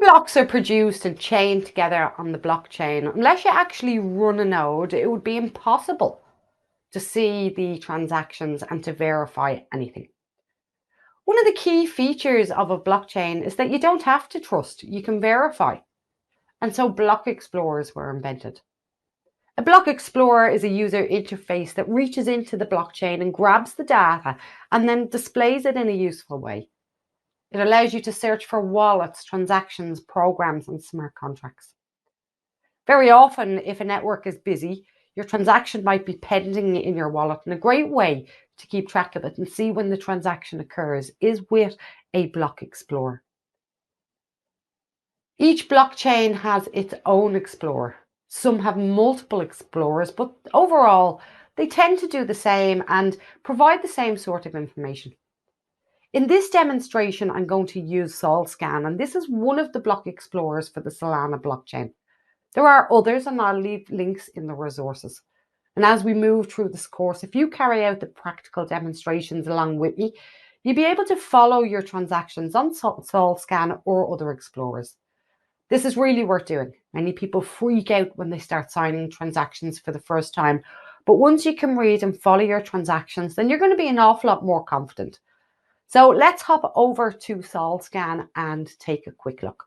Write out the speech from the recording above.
blocks are produced and chained together on the blockchain, unless you actually run a node, it would be impossible to see the transactions and to verify anything. One of the key features of a blockchain is that you don't have to trust, you can verify. And so block explorers were invented. A block explorer is a user interface that reaches into the blockchain and grabs the data and then displays it in a useful way. It allows you to search for wallets, transactions, programs, and smart contracts. Very often, if a network is busy, your transaction might be pending in your wallet, and a great way to keep track of it and see when the transaction occurs is with a block explorer. Each blockchain has its own explorer. Some have multiple explorers, but overall, they tend to do the same and provide the same sort of information. In this demonstration, I'm going to use SolScan, and this is one of the block explorers for the Solana blockchain. There are others, and I'll leave links in the resources. And as we move through this course, if you carry out the practical demonstrations along with me, you'll be able to follow your transactions on SolScan or other explorers. This is really worth doing. Many people freak out when they start signing transactions for the first time, but once you can read and follow your transactions, then you're going to be an awful lot more confident. So let's hop over to SolScan and take a quick look.